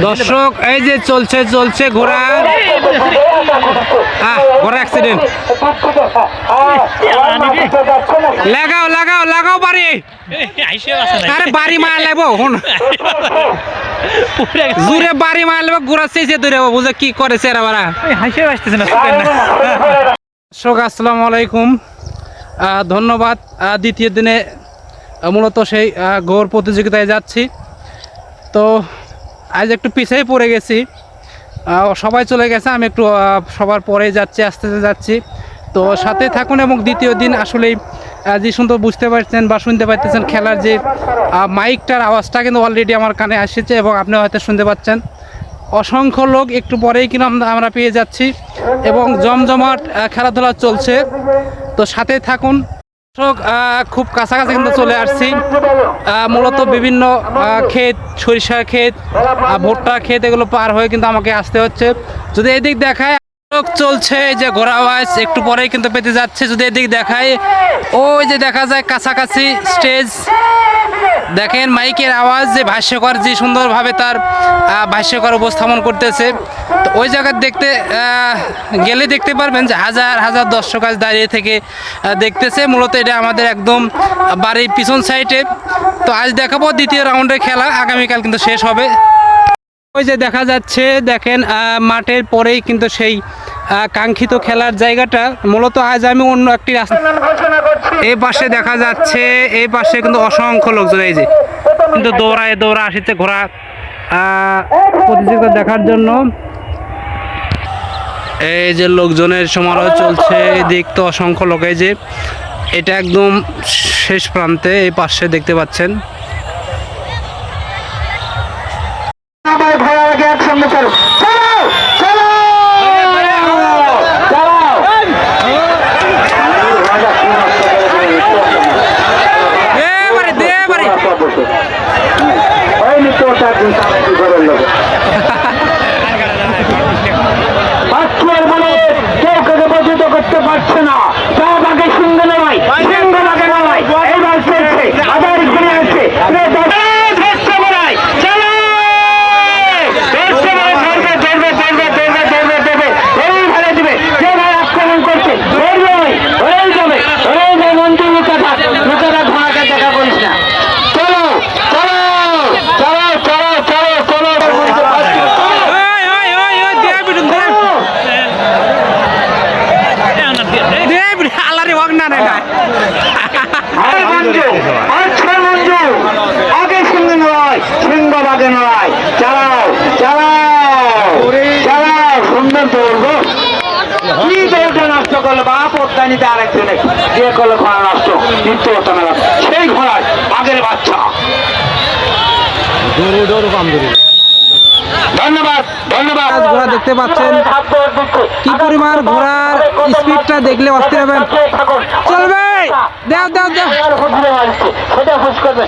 দর্শক এই যে চলছে ঘোড়া ঘোড়া অ্যাক্সিডেন্ট লাগাও বাড়ি আরে বাড়ি মার লাগবো জুড়ে বাড়ি মার লাগবো ঘোড়া চেয়েছে ধরে বুঝে কি করেছে এরা বারা দর্শক আসসালামু আলাইকুম ধন্যবাদ দ্বিতীয় দিনে মূলত সেই ঘোড় প্রতিযোগিতায় যাচ্ছি তো আজ একটু পিছিয়ে পড়ে গেছি সবাই চলে গেছে আমি একটু সবার পরে যাচ্ছি আস্তে আস্তে যাচ্ছি তো সাথে থাকুন এবং দ্বিতীয় দিন আসলেই যে সুন্দর বুঝতে পারছেন বা শুনতে পাচ্ছেন খেলার যে মাইকটার আওয়াজটা কিন্তু অলরেডি আমার কানে আসছে এবং আপনি হয়তো শুনতে পাচ্ছেন অসংখ্য লোক একটু পরেই কিন্তু আমরা পেয়ে যাচ্ছি এবং জমজমাট খেলাধুলা চলছে তো সাথে থাকুন খুব কাছাকাছি কিন্তু চলে আসছি মূলত বিভিন্ন ক্ষেত সরিষার ক্ষেত ভুট্টা ক্ষেত এগুলো পার হয়ে কিন্তু আমাকে আসতে হচ্ছে যদি এদিক দেখায় চলছে যে ঘোড়া আওয়াজ একটু পরেই কিন্তু পেতে যাচ্ছে যদি এদিক দেখায় ওই যে দেখা যায় কাছাকাছি স্টেজ দেখেন মাইকের আওয়াজ যে ভাষ্যকর যে সুন্দরভাবে তার ভাষ্যকর উপস্থাপন করতেছে তো ওই জায়গায় দেখতে গেলে দেখতে পারবেন যে হাজার হাজার দর্শক আজ দাঁড়িয়ে থেকে দেখতেছে মূলত এটা আমাদের একদম বাড়ির পিছন সাইডে তো আজ দেখাবো দ্বিতীয় রাউন্ডের খেলা আগামীকাল কিন্তু শেষ হবে ওই যে দেখা যাচ্ছে দেখেন মাঠের পরেই কিন্তু সেই কাঙ্ক্ষিত খেলার জায়গাটা মূলত আজ আমি অন্য একটি রাস্তা এই পাশে দেখা যাচ্ছে এই পাশে কিন্তু অসংখ্য লোকজন এই যে কিন্তু দৌড়া আসছে ঘোড়া প্রতিযোগিতা দেখার জন্য এই যে লোকজনের সমারোহ চলছে এদিক তো অসংখ্য লোক এই যে এটা একদম শেষ প্রান্তে এই পাশে দেখতে পাচ্ছেন করতে পারছে না তাকে সঙ্গে নয় এবার চলছে আবার ঘুরে আসছে আগে সঙ্গে নয় সিংহ বাগে নয় চালাও সুন্দর দৌড়বো কি দৌড়টা নষ্ট করলো বা পদ্মানিতে আরেকজনে যে করলো ঘোড়া নষ্ট সেই ঘোড়ার আগের বাচ্চা ধন্যবাদ ঘোড়া দেখতে পাচ্ছেন কি পরিমাণ ঘোড়ার স্পিডটা দেখলে অস্থির হবেন চলবে দাও সেটা খুশ করবে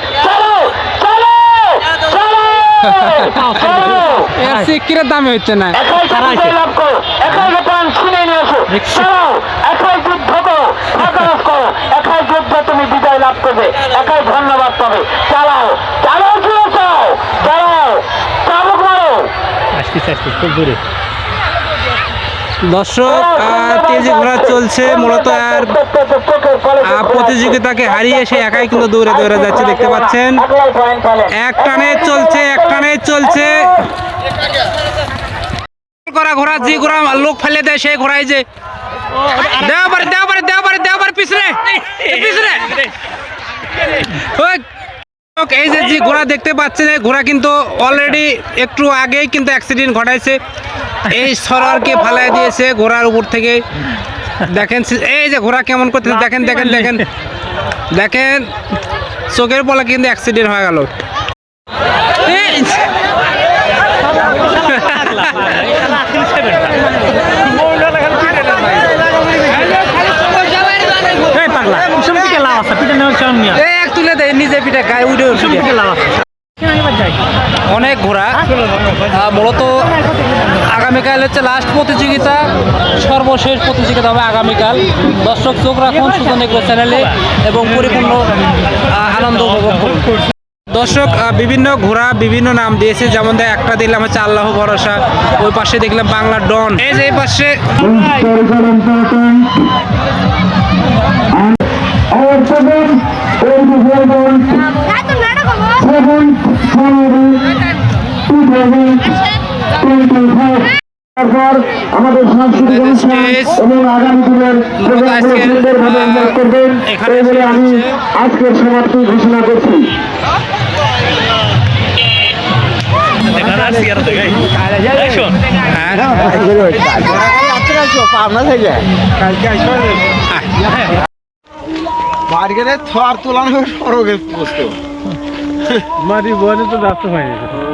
সিকিরের দামে হচ্ছে না তুমি বিজয় লাভ করবে একাই ধন্যবাদ পাবে চালাও খুব দূরে দর্শক তেজি ঘোড়া চলছে মূলত আর প্রতিযোগিতাকে হারিয়ে সে একাই কিন্তু দৌড়ে যাচ্ছে দেখতে পাচ্ছেন এক টানে চলছে করা ঘোড়া যে ঘোড়া লোক ফেলে দেয় সেই ঘোড়ায় যে দেওয়ার পিছনে এই যে ঘোড়া দেখতে পাচ্ছেন ঘোড়া কিন্তু অলরেডি একটু আগেই কিন্তু অ্যাক্সিডেন্ট ঘটাইছে এই সরারকে ফালাই দিয়েছে ঘোড়ার উপর থেকে দেখেন এই যে ঘোড়া কেমন করতেছে দেখেন চোখের পলা কিন্তু অ্যাক্সিডেন্ট হয়ে গেল তুলে দেয় নিজে পিঠে গায়ে উঠে অনেক ঘোড়া মূলত আগামীকাল হচ্ছে লাস্ট প্রতিযোগিতা, সর্বশেষ প্রতিযোগিতা হবে আগামীকাল। দর্শক চোখ রাখুন সুজন এগ্রো চ্যানেলে এবং পরিপূর্ণ আনন্দ উপভোগ করুন। দর্শক বিভিন্ন ঘোড়া বিভিন্ন নাম দিয়েছে, যেমন একটা দেখলাম হচ্ছে আল্লাহ ভরসা, ওই পাশে দেখলাম বাংলা ডন, এই যে এই পাশে আমাদের সাংস্কৃতিক অনুষ্ঠান এবং আগামী দিনের প্রোগ্রামগুলো সুন্দরভাবে উল্লেখ করবেন এই বলে আমি আজকের সমাপ্তি ঘোষণা করছি। মার্কেটে থর তোলানো সড়কের বস্তু মাটি বনে তো ব্যস্ত হয়ে গেছে।